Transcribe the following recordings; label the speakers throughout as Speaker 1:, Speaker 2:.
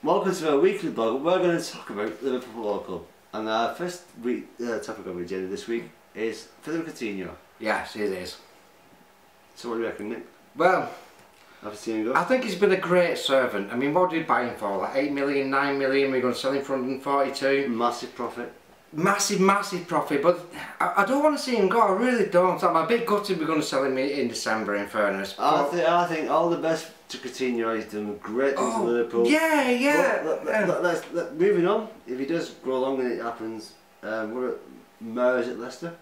Speaker 1: Welcome to our weekly blog. We're going to talk about Liverpool Football Club. And our first topic on the agenda this week is Philippe Coutinho.
Speaker 2: Yes, it is.
Speaker 1: So what do you reckon, Nick?
Speaker 2: Well,
Speaker 1: After seeing him go?
Speaker 2: I think he's been a great servant. I mean, what did we buy him for? Like 8 million, 9 million, we're going to sell him for 142.
Speaker 1: Massive profit.
Speaker 2: Massive profit, but I don't want to see him go, I really don't. I'm a bit gutted we're going to sell him in December, in fairness.
Speaker 1: I think all the best to Coutinho. He's done great things for Liverpool.
Speaker 2: Yeah.
Speaker 1: Moving on, if he does go along and it happens, we're at Mahrez at Leicester.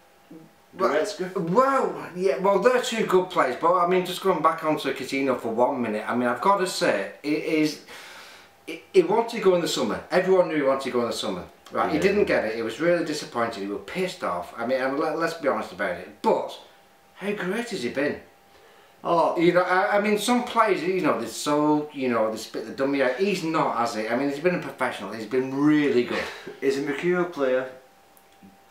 Speaker 2: Well, they're two good players, but I mean, just going back onto Coutinho for 1 minute, I mean, I've got to say, he wanted to go in the summer. Everyone knew he wanted to go in the summer. Right, yeah. He didn't get it. He was really disappointed. He was pissed off. I mean, let's be honest about it. But how great has he been? Oh, you know, I mean, some players, you know, they're so, you know, they spit the dummy out. He's not, has he? I mean, he's been a professional. He's been really good.
Speaker 1: He's a mercurial player,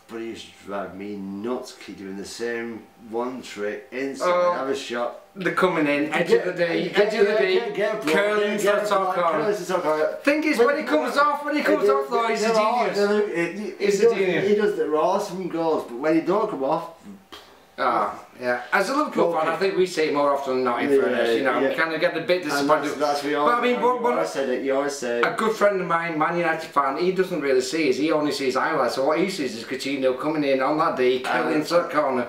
Speaker 1: but he used to drive me nuts. Keep doing the same one trick inside, have a shot.
Speaker 2: They're coming in, edge of the day, curling to the top corner. Thing is, when he comes off though, he's a genius. He's a genius.
Speaker 1: He does the awesome goals, but when he don't come off.
Speaker 2: Yeah. As a Liverpool fan, I think we see it more often than not, in fairness. You know, we kind of get a bit disappointed.
Speaker 1: That's what you always said it. You always say.
Speaker 2: A good friend of mine, Man United fan, he doesn't really see it. He only sees highlights. So what he sees is Coutinho coming in on that day, curling to the corner.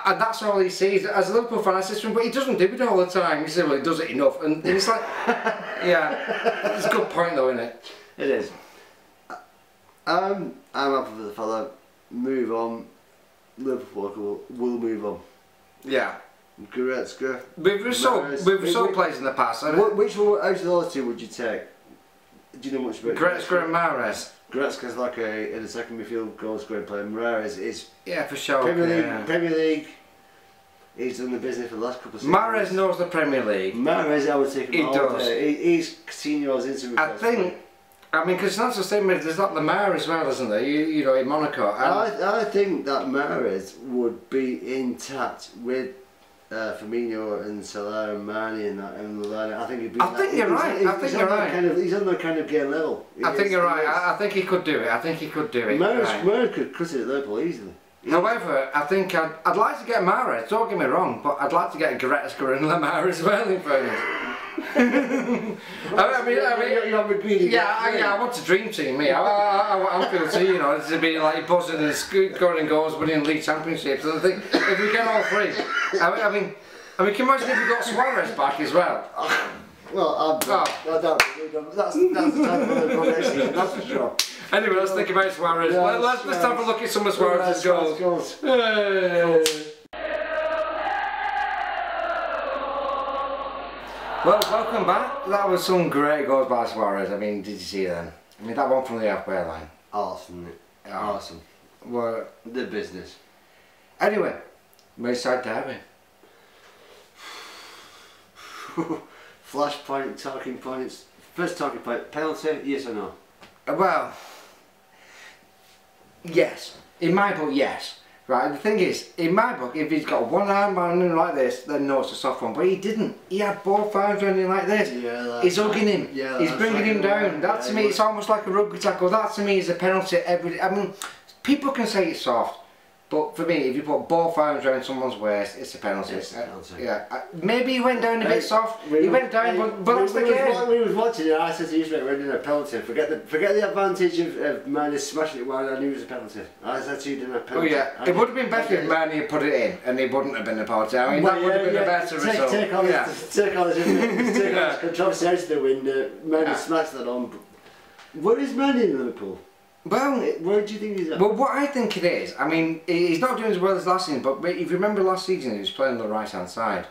Speaker 2: And that's all he sees. As a Liverpool fan, I said to him, but he doesn't do it all the time. He said, well, he does it enough. And it's like, yeah, it's a good point though, isn't it?
Speaker 1: It is. I'm happy for the fella. Move on. Liverpool will move on.
Speaker 2: Yeah.
Speaker 1: Goretzka.
Speaker 2: We've sold players in the past.
Speaker 1: Which one out of those two would you take? Do you know much about
Speaker 2: Goretzka and Mahrez?
Speaker 1: Goretzka's like in a second midfield goal scoring player. Mahrez is
Speaker 2: for sure.
Speaker 1: Premier League. He's done the business for the last couple of seasons.
Speaker 2: Mahrez knows the Premier League.
Speaker 1: Mahrez, I would take him all day. He's Coutinho's instant replacement.
Speaker 2: I mean, because it's not the same. There's not the Mahrez as well, isn't there? You know, in Monaco.
Speaker 1: I think that Mahrez would be intact with Firmino and Salah and Mane and that and the line. I think he'd be.
Speaker 2: I think you're right. I think you're right.
Speaker 1: He's on that kind of game level.
Speaker 2: I think you're right. I think he could do it.
Speaker 1: Mahrez could cut it at Liverpool easily.
Speaker 2: However, I think I'd like to get Mahrez. Don't get me wrong, but I'd like to get Goretzka and Lamar as well. In fairness. I want a dream team. Me, I feel too. You know, to be like buzzing and scoring goals, winning league championships. And I think if we get all three, I mean, can you imagine if we got Suarez back as well?
Speaker 1: Well, that's the type of progression, that's for sure.
Speaker 2: Anyway, let's think about Suarez. Let's have a look at some of Suarez's goals. Well, welcome back. That was some great goals by Suarez. I mean, did you see them? I mean, that one from the halfway line.
Speaker 1: Awesome, awesome.
Speaker 2: Well,
Speaker 1: the business.
Speaker 2: Anyway, Merseyside derby.
Speaker 1: Flashpoint, talking points. First talking point, penalty, yes or no?
Speaker 2: Well, yes. In my book, yes. Right, the thing is, in my book, if he's got one arm around him like this, then no, it's a soft one. But he didn't. He had both arms around him like this.
Speaker 1: Yeah,
Speaker 2: he's hugging him. Yeah, he's bringing him down. That to me, it's almost like a rugby tackle. That to me is a penalty. I mean, people can say it's soft, but for me, if you put both arms around someone's waist, it's a penalty.
Speaker 1: It's a penalty.
Speaker 2: Yeah. Maybe he went down a bit soft. He went down, but that's the game.
Speaker 1: We was watching it. I said to you, we're doing a penalty. Forget the advantage of Mane smashing it while I knew it was a penalty. I said to you, doing a penalty.
Speaker 2: Oh yeah, it would have been better if Mane had put it in, and it wouldn't have been a penalty. I mean, that would have been a better result.
Speaker 1: Take all this controversy out of the window. Mane smashed that on. Where is Mane in Liverpool?
Speaker 2: Well,
Speaker 1: where do you think he's at?
Speaker 2: Well, what I think it is, I mean, he's not doing as well as last season, but if you remember last season, he was playing on the right-hand side.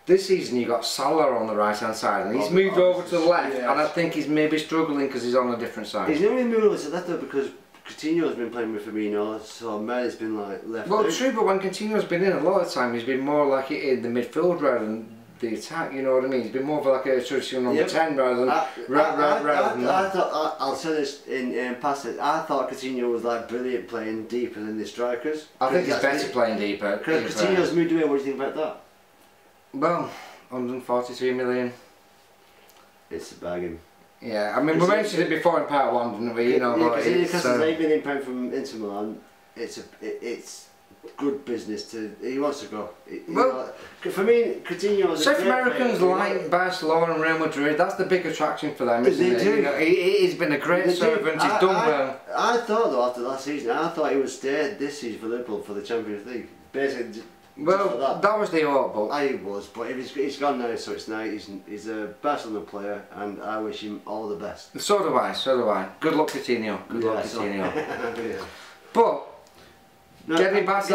Speaker 2: This season, you got Salah on the right-hand side, and he's moved over to the left, and I think he's maybe struggling because he's on a different side.
Speaker 1: He's only moved over to the left though because Coutinho's been playing with Firmino, so Mane's been like left.
Speaker 2: Well, true, but when Coutinho's been in a lot of the time, he's been more like in the midfield rather than the attack, you know what I mean? He's been more of like a traditional number 10 rather than
Speaker 1: I thought, I'll say this in passage, I thought Coutinho was like brilliant playing deeper than the strikers.
Speaker 2: I think he's better playing deeper.
Speaker 1: Because Coutinho's moved away, what do you think about that?
Speaker 2: Well, 143 million.
Speaker 1: It's a bargain.
Speaker 2: Yeah, I mean, we mentioned it before in part 1, didn't we? You know,
Speaker 1: because he's £8 million from Inter Milan. It's good business to. He wants to go. Well, for me, Coutinho.
Speaker 2: South Americans like Barcelona and Real Madrid. That's the big attraction for them, isn't it? You know, he's been a great servant. He's done well.
Speaker 1: I thought though after last season, I thought he would stay this season for Liverpool for the Champions League. Basically.
Speaker 2: Well, that was the hope, but
Speaker 1: I was, but he's gone now, so it's now he's a Barcelona player, and I wish him all the best.
Speaker 2: So do I. So do I. Good luck, Coutinho. Good luck, Coutinho.
Speaker 1: Yeah.
Speaker 2: But getting back to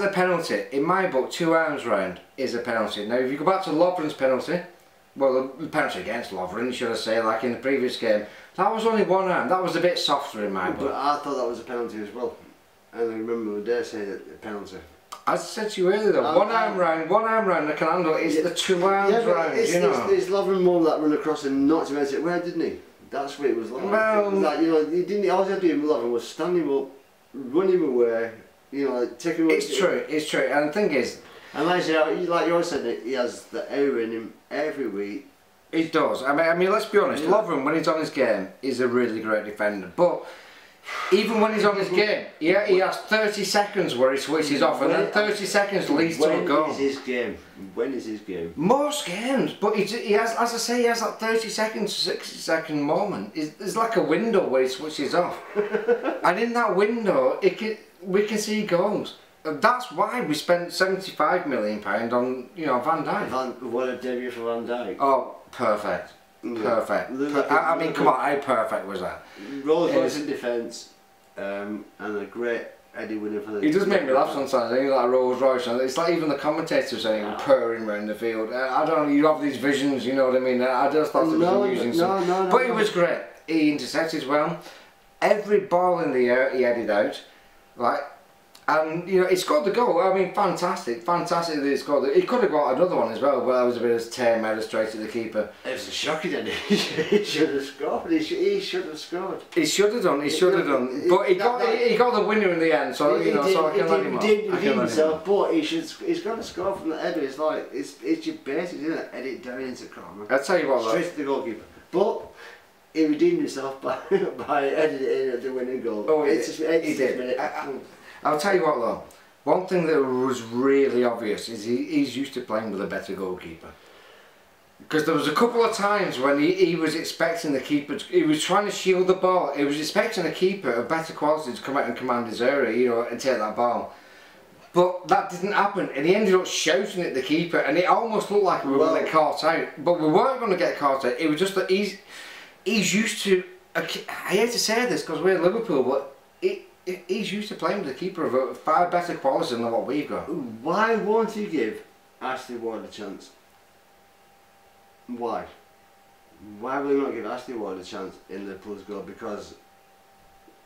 Speaker 2: the penalty, in my book, 2 arms round is a penalty. Now, if you go back to Lovren's penalty, well, the penalty against Lovren, should I say, like in the previous game, that was only 1 arm. That was a bit softer in my book.
Speaker 1: But I thought that was a penalty as well. And I remember the day saying that the penalty.
Speaker 2: As I said to you earlier though, one arm round the Canando is the 2 arms round, you know.
Speaker 1: It's Lovren Mull that run across and knocked him out. Where didn't he? That's what it was like.
Speaker 2: Well,
Speaker 1: it was like, you know, he didn't. All he had to do with Lovren was stand him up, run him away, you know, like, take him up.
Speaker 2: It's true, and the thing is,
Speaker 1: and like you always said, he has the air in him every week.
Speaker 2: He does. I mean, let's be honest. Yeah. Lovren, when he's on his game, is a really great defender, but even when he's on his game, he has 30 seconds where he switches off, and then 30 seconds leads to a goal.
Speaker 1: When is his game? When is his game?
Speaker 2: Most games, but he has, as I say, he has that 30 seconds, 60 second moment. It's like a window where he switches off, and in that window, we can see goals. That's why we spent £75 million on, you know, Van Dijk.
Speaker 1: What a debut for Van Dijk.
Speaker 2: Oh, perfect. Perfect. I mean, come on, how perfect was that?
Speaker 1: Rolls Royce in defence, and a great Eddie winner for the.
Speaker 2: He does make me laugh sometimes. He's like Rolls Royce, and it's like even the commentators saying purring around the field. I don't know. You have these visions, you know what I mean? I just thought it was amusing. No, but it was great. He intercepted well. Every ball in the air he headed out, right? And you know, he scored the goal. I mean, fantastic that he scored it. He could have got another one as well, but that was a bit of a tame out straight to the keeper.
Speaker 1: It was a shocking, didn't he? He should have scored. He should have scored.
Speaker 2: He should have done. But he got the winner in the end. So you know, so I can let him off.
Speaker 1: He did himself, but he's got to score from the header. It's like it's your basics, isn't it? Head it down into corner.
Speaker 2: I'll tell you what,
Speaker 1: straight to the goalkeeper. But he redeemed himself by heading it in at the winning goal.
Speaker 2: Oh, he did. I'll tell you what though, one thing that was really obvious is he's used to playing with a better goalkeeper. Because there was a couple of times when he was expecting the keeper, he was trying to shield the ball, he was expecting a keeper of better quality to come out and command his area, you know, and take that ball. But that didn't happen, and he ended up shouting at the keeper, and it almost looked like we were going to get caught out. But we weren't going to get caught out, it was just that he's used to, I hate to say this because we're Liverpool, but he's used to playing with a keeper of a far better quality than what we've got.
Speaker 1: Why won't he give Ashley Ward a chance? Why? Why will he not give Ashley Ward a chance in Liverpool's goal? Because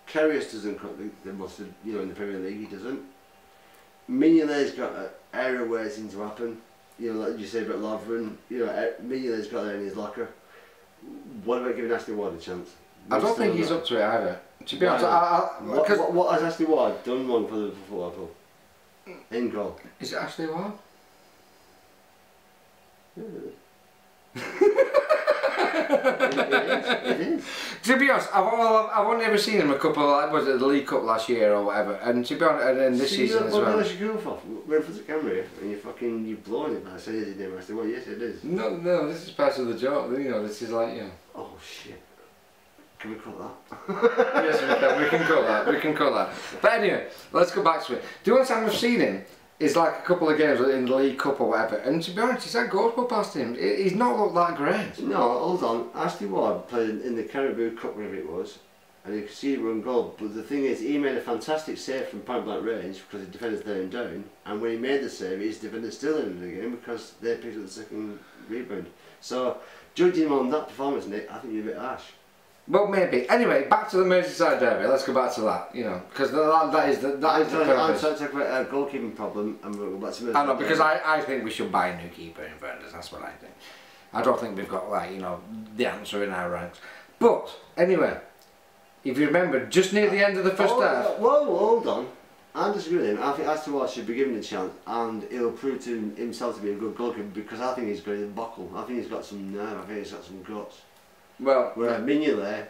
Speaker 1: Karius doesn't cut the mustard, you know, in the Premier League he doesn't. Mignolet's got an area where it seems to happen. You know, like you say about Lovren, you know, Mignolet's got that in his locker. What about giving Ashley Ward a chance?
Speaker 2: I don't think he's up to it either. To be honest,
Speaker 1: what has Ashley Ward done wrong for the football club? In goal.
Speaker 2: Is it Ashley Ward?
Speaker 1: Yeah. It is.
Speaker 2: To be honest, I've only ever seen him a couple of, was it the League Cup last year or whatever, and to be honest, and then this season as well.
Speaker 1: What you go for? Wait for the camera and you're blowing it by saying his name. I said, well, yes it is.
Speaker 2: No, this is part of the job, you know, this is like, you know.
Speaker 1: Oh shit. Can we cut that?
Speaker 2: Yes, we can cut that. But anyway, let's go back to it. The only time I've seen him is like a couple of games in the League Cup or whatever, and to be honest, he's had goals put past him. He's not looked that great.
Speaker 1: No, hold on. Ashley Ward played in the Caribou Cup, whatever it was, and you could see he run goal. But the thing is, he made a fantastic save from point blank range because the defender's there and down, and when he made the save, his defender's still in the game because they picked up the second rebound. So, judging him on that performance, Nick, I think you're a bit harsh.
Speaker 2: Well, maybe. Anyway, back to the Merseyside derby. Let's go back to that. You know, because that is the purpose.
Speaker 1: I'm trying to talk about a goalkeeping problem, and we'll go back to Merseyside.
Speaker 2: I know, because I think we should buy a new keeper in fairness. That's what I think. I don't think we've got, like, you know, the answer in our ranks. But anyway, if you remember, just near the end of the first half.
Speaker 1: Whoa, hold on. I disagree with him. I think Aston should be given a chance, and he'll prove to himself to be a good goalkeeper because I think he's got a buckle. I think he's got some nerve. I think he's got some guts.
Speaker 2: Well,
Speaker 1: where Mignolet,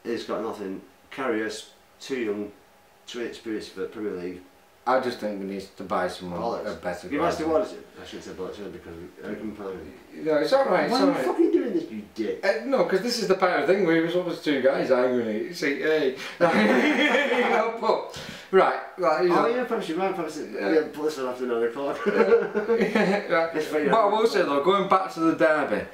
Speaker 1: he's got nothing. Karius, too young, too inexperienced for the Premier League.
Speaker 2: I just think we need to buy someone a better guy.
Speaker 1: Give us the Wallace. I shouldn't say bollocks because I can play.
Speaker 2: No, it's alright.
Speaker 1: Why are you fucking doing this, you dick?
Speaker 2: No, because this is the part of thing where we were supposed to two guys arguing. You see, hey. You know, but, right.
Speaker 1: Oh, yeah, perhaps you're right. Perhaps put this on after 9 o'clock.
Speaker 2: But I will say though, going back to the derby,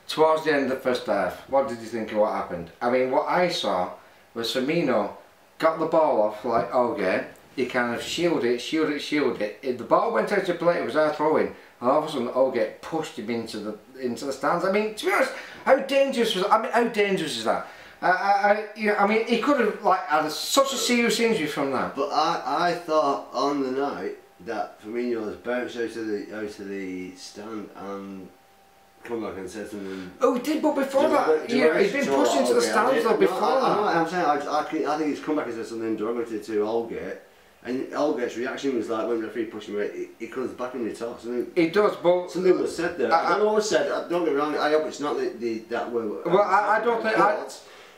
Speaker 2: towards the end of the first half, what did you think of what happened? I mean, what I saw was Firmino got the ball off like Olga. He kind of shielded it. If the ball went out to play, it was our throw-in, and all of a sudden Olga pushed him into the stands. I mean, to be honest, how dangerous is that? I mean, he could have like had such a serious injury from that.
Speaker 1: But I thought on the night that Firmino was bounced out of the stand and come back and said something.
Speaker 2: Oh, he did, but before that, he's been pushed into the stands though before that.
Speaker 1: I know what I'm saying. I think he's come back and said something derogatory to Olga. And Olga's reaction was like when the referee pushed him away, he comes back and he talks.
Speaker 2: He does, but
Speaker 1: something was said there. I don't know what was said. Don't get me wrong. I hope it's not that word.
Speaker 2: Well, I don't think.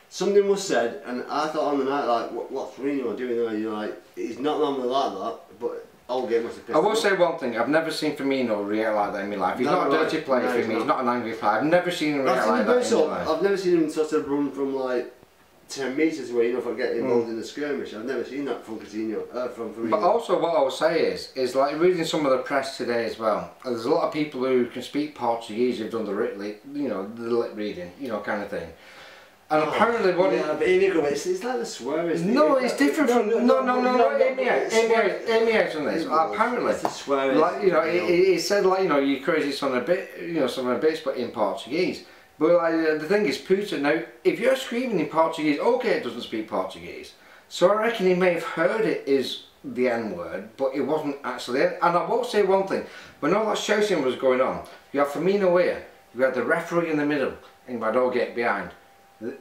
Speaker 1: Something was said, and I thought on the night like, what's Firmino doing there? You know, like he's not normally like that, but Olga must have pissed
Speaker 2: I will say one thing. I've never seen Firmino react like that in my life. He's not a dirty player for me. He's not an angry player. I've never seen him react like that in my life.
Speaker 1: I've never seen him sort of run from like 10 metres away, you know, if I get involved in the skirmish. I've never seen that from Coutinho, from Firmino.
Speaker 2: But also what I will say is like reading some of the press today as well, there's a lot of people who can speak Portuguese who've done the lip reading, you know, kind of thing. And apparently what
Speaker 1: it's like the swear, isn't it?
Speaker 2: No, it's different from hear me out on this. Apparently
Speaker 1: it's the swear,
Speaker 2: like, you know, he said like, you know, you crazy son of a bit, you know, son of a bitch, but in Portuguese. But like, the thing is, Putin, now, if you're screaming in Portuguese, okay, it doesn't speak Portuguese. So I reckon he may have heard it is the N-word, but it wasn't actually it. And I will say one thing, when all that shouting was going on, you have Firmino here, you had the referee in the middle, and you had Olga behind.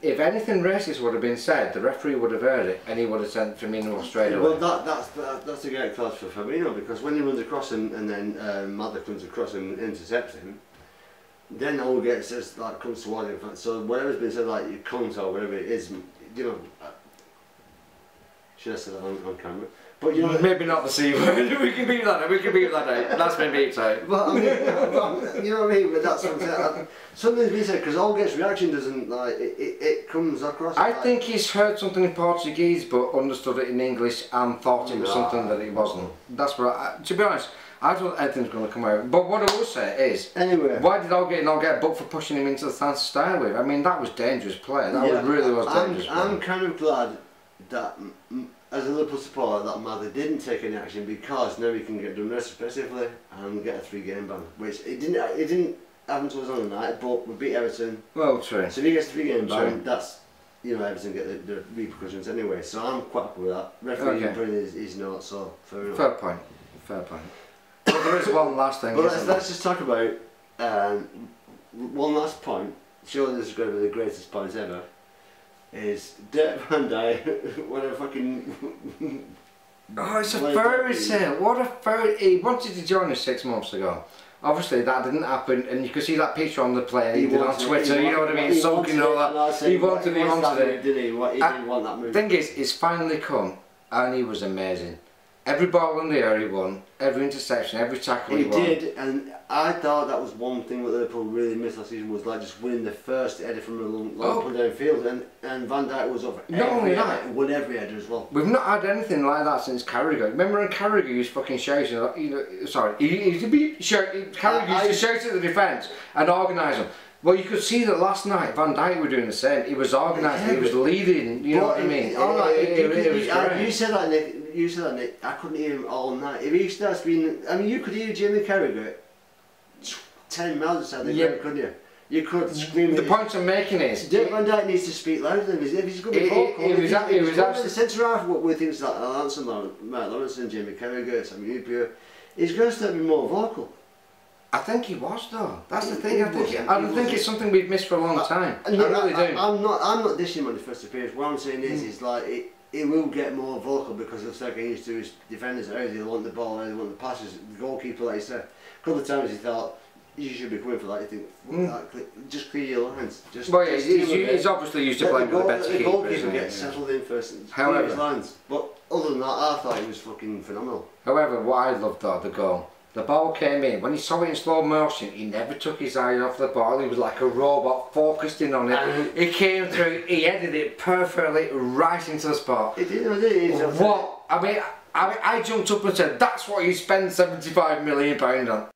Speaker 2: If anything racist would have been said, the referee would have heard it, and he would have sent Firmino straight away.
Speaker 1: Well, that's a great cause for Firmino, because when he runs across him, and then Mother comes across him and intercepts him, then Olga says like comes towards him. So whatever's been said, like you cunt or whatever it is, you know. Should I say that on camera? But you know,
Speaker 2: maybe not the C word. We can beat that. We can beat that out. That's been beat out.
Speaker 1: But I mean, you know what I mean. But that's what I'm saying. Something's been said because Olga's reaction doesn't like it comes across.
Speaker 2: I think he's heard something in Portuguese but understood it in English and thought it was something that it wasn't. That's what. To be honest, I don't think anything's going to come out. But what I will say is,
Speaker 1: anyway,
Speaker 2: why did Olga not get booked for pushing him into the stands to start with? I mean, that was dangerous play. That really was dangerous.
Speaker 1: I'm kind of glad that, as a Liverpool supporter, that Mather didn't take any action because now he can get done retrospectively and get a 3-game ban, which it didn't happen to us on the night, but we beat Everton.
Speaker 2: Well, true.
Speaker 1: So if he gets a 3-game ban, that's, you know, Everton get the repercussions anyway. So I'm quite happy with that. Referee putting his note, so fair enough.
Speaker 2: Fair point. Fair point. Well, there is one last thing.
Speaker 1: But let's just talk about one last point. Surely this is going to be the greatest point ever. Is Dirk Van Dijk when a fucking
Speaker 2: oh, it's a fairy tale. What a fairy. He wanted to join us 6 months ago. Obviously that didn't happen, and you could see that picture on the plane he did on Twitter, you know what I mean, sulking all that. He wanted it.
Speaker 1: Did he? He didn't want that move.
Speaker 2: Thing is, it's finally come, and he was amazing. Every ball in the air he won, every interception, every tackle he won.
Speaker 1: He did, and I thought that was one thing that Liverpool really missed last season, was like just winning the first header from a long pull down field, and Van Dijk was over.
Speaker 2: Not only that,
Speaker 1: won every header as well.
Speaker 2: We've not had anything like that since Carragher. Remember when Carragher was fucking shouting, you know, sorry, Carragher used to shout at the defence and organise them. Well, you could see that last night Van Dijk were doing the same. He was organising, he was leading, you know what I mean?
Speaker 1: You said that, Nick. You said that, Nick. I couldn't hear him all night. If he starts being, I mean, you could hear Jamie Carragher 10 miles outside the ground, couldn't you? You could scream.
Speaker 2: The point I'm making is,
Speaker 1: Dirk Van Dijk needs to speak louder than if he's going to be vocal. He was actually the centre half with things like Lance and Matt Lawrence and Jamie Carragher, Sammy Upia. He's going to start being more vocal.
Speaker 2: I think he was though. That's the thing. I think it's something we've missed for a long time. I really do.
Speaker 1: I'm not dishing him on the first appearance. What I'm saying is like he will get more vocal because he'll start getting used to his defenders. How they want the ball, how they want the passes. The goalkeeper, like I said, a couple of times he thought, you should be coming for that. You think, just clear your lines.
Speaker 2: Well, yeah, he's obviously used to playing with the better keeper.
Speaker 1: The goalkeeper gets settled in first and clear his lines. But other than that, I thought he was fucking phenomenal.
Speaker 2: However, what I loved though, the goal. The ball came in, when he saw it in slow motion, he never took his eye off the ball, he was like a robot focused in on it. He came through, he headed it perfectly right into the spot.
Speaker 1: He did, didn't he?
Speaker 2: What? I mean, I jumped up and said, that's what you spend £75 million on.